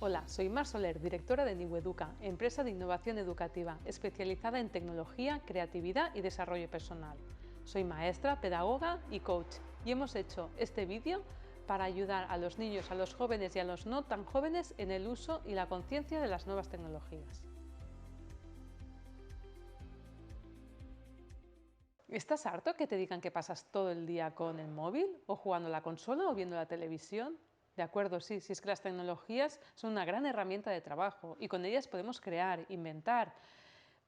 Hola, soy Mar Soler, directora de Niueduca, empresa de innovación educativa especializada en tecnología, creatividad y desarrollo personal. Soy maestra, pedagoga y coach y hemos hecho este vídeo para ayudar a los niños, a los jóvenes y a los no tan jóvenes en el uso y la conciencia de las nuevas tecnologías. ¿Estás harto que te digan que pasas todo el día con el móvil o jugando a la consola o viendo la televisión? De acuerdo, sí, si es que las tecnologías son una gran herramienta de trabajo y con ellas podemos crear, inventar,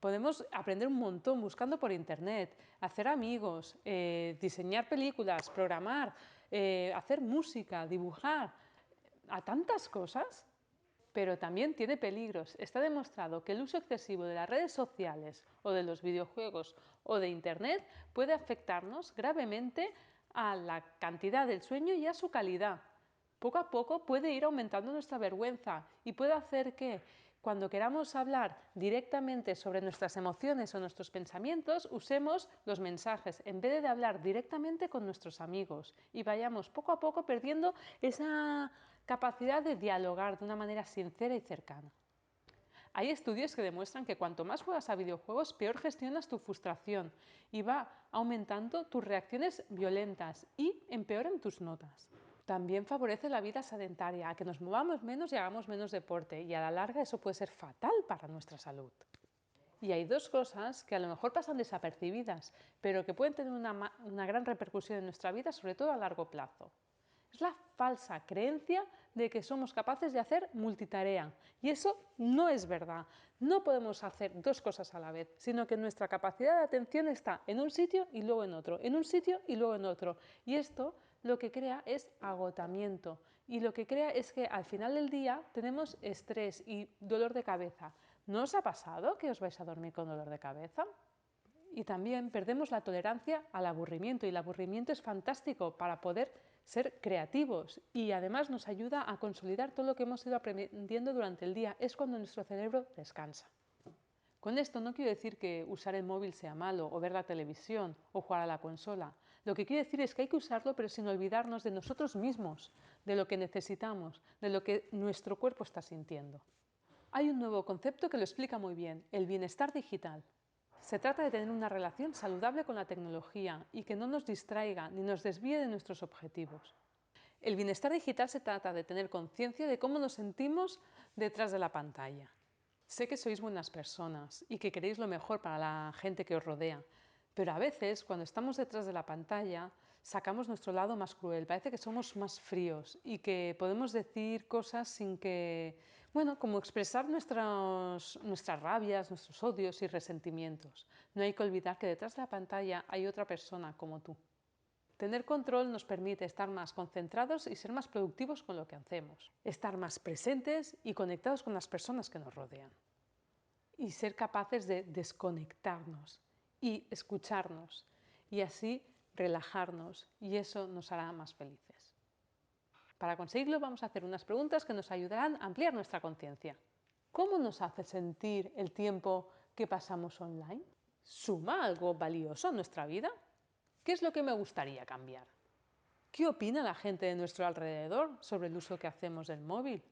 podemos aprender un montón buscando por internet, hacer amigos, diseñar películas, programar, hacer música, dibujar, a tantas cosas. Pero también tiene peligros. Está demostrado que el uso excesivo de las redes sociales o de los videojuegos o de internet puede afectarnos gravemente a la cantidad del sueño y a su calidad. Poco a poco puede ir aumentando nuestra vergüenza y puede hacer que cuando queramos hablar directamente sobre nuestras emociones o nuestros pensamientos, usemos los mensajes en vez de hablar directamente con nuestros amigos y vayamos poco a poco perdiendo esa capacidad de dialogar de una manera sincera y cercana. Hay estudios que demuestran que cuanto más juegas a videojuegos, peor gestionas tu frustración y va aumentando tus reacciones violentas y empeoran tus notas. También favorece la vida sedentaria, a que nos movamos menos y hagamos menos deporte, y a la larga eso puede ser fatal para nuestra salud. Y hay dos cosas que a lo mejor pasan desapercibidas, pero que pueden tener una gran repercusión en nuestra vida, sobre todo a largo plazo. Es la falsa creencia de que somos capaces de hacer multitarea, y eso no es verdad. No podemos hacer dos cosas a la vez, sino que nuestra capacidad de atención está en un sitio y luego en otro, en un sitio y luego en otro. Y esto lo que crea es agotamiento, y lo que crea es que al final del día tenemos estrés y dolor de cabeza. ¿No os ha pasado que os vais a dormir con dolor de cabeza? Y también perdemos la tolerancia al aburrimiento, y el aburrimiento es fantástico para poder ser creativos y además nos ayuda a consolidar todo lo que hemos ido aprendiendo durante el día. Es cuando nuestro cerebro descansa. Con esto no quiero decir que usar el móvil sea malo, o ver la televisión, o jugar a la consola. Lo que quiero decir es que hay que usarlo, pero sin olvidarnos de nosotros mismos, de lo que necesitamos, de lo que nuestro cuerpo está sintiendo. Hay un nuevo concepto que lo explica muy bien: el bienestar digital. Se trata de tener una relación saludable con la tecnología y que no nos distraiga ni nos desvíe de nuestros objetivos. El bienestar digital se trata de tener conciencia de cómo nos sentimos detrás de la pantalla. Sé que sois buenas personas y que queréis lo mejor para la gente que os rodea, pero a veces cuando estamos detrás de la pantalla sacamos nuestro lado más cruel, parece que somos más fríos y que podemos decir cosas sin que, bueno, como expresar nuestras rabias, nuestros odios y resentimientos. No hay que olvidar que detrás de la pantalla hay otra persona como tú. Tener control nos permite estar más concentrados y ser más productivos con lo que hacemos, estar más presentes y conectados con las personas que nos rodean, y ser capaces de desconectarnos y escucharnos y así relajarnos, y eso nos hará más felices. Para conseguirlo vamos a hacer unas preguntas que nos ayudarán a ampliar nuestra conciencia. ¿Cómo nos hace sentir el tiempo que pasamos online? ¿Suma algo valioso a nuestra vida? ¿Qué es lo que me gustaría cambiar? ¿Qué opina la gente de nuestro alrededor sobre el uso que hacemos del móvil?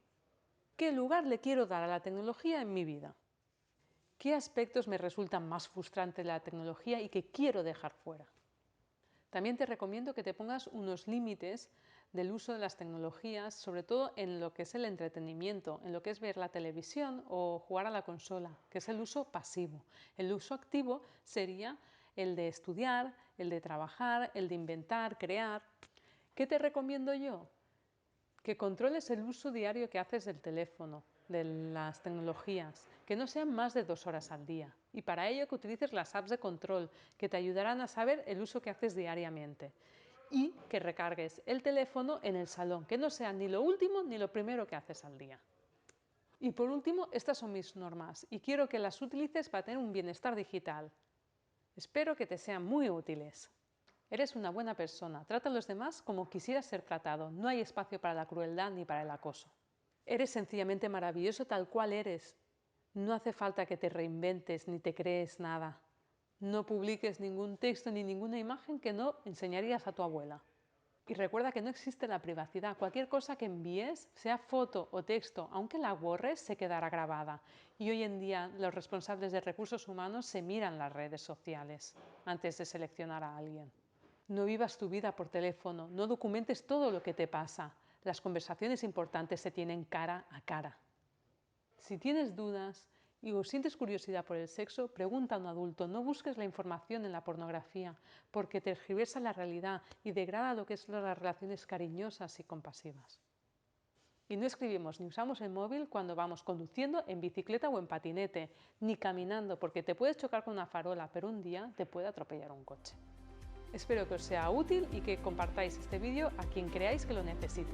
¿Qué lugar le quiero dar a la tecnología en mi vida? ¿Qué aspectos me resultan más frustrantes de la tecnología y que quiero dejar fuera? También te recomiendo que te pongas unos límites del uso de las tecnologías, sobre todo en lo que es el entretenimiento, en lo que es ver la televisión o jugar a la consola, que es el uso pasivo. El uso activo sería el de estudiar, el de trabajar, el de inventar, crear. ¿Qué te recomiendo yo? Que controles el uso diario que haces del teléfono, de las tecnologías, que no sean más de 2 horas al día. Y para ello que utilices las apps de control, que te ayudarán a saber el uso que haces diariamente. Y que recargues el teléfono en el salón, que no sea ni lo último ni lo primero que haces al día. Y por último, estas son mis normas y quiero que las utilices para tener un bienestar digital. Espero que te sean muy útiles. Eres una buena persona, trata a los demás como quisieras ser tratado, no hay espacio para la crueldad ni para el acoso. Eres sencillamente maravilloso tal cual eres. No hace falta que te reinventes ni te crees nada. No publiques ningún texto ni ninguna imagen que no enseñarías a tu abuela. Y recuerda que no existe la privacidad. Cualquier cosa que envíes, sea foto o texto, aunque la borres, se quedará grabada. Y hoy en día los responsables de recursos humanos se miran las redes sociales antes de seleccionar a alguien. No vivas tu vida por teléfono, no documentes todo lo que te pasa. Las conversaciones importantes se tienen cara a cara. Si tienes dudas o sientes curiosidad por el sexo, pregunta a un adulto, no busques la información en la pornografía, porque tergiversa la realidad y degrada lo que son las relaciones cariñosas y compasivas. Y no escribimos ni usamos el móvil cuando vamos conduciendo, en bicicleta o en patinete, ni caminando, porque te puedes chocar con una farola, pero un día te puede atropellar un coche. Espero que os sea útil y que compartáis este vídeo a quien creáis que lo necesite.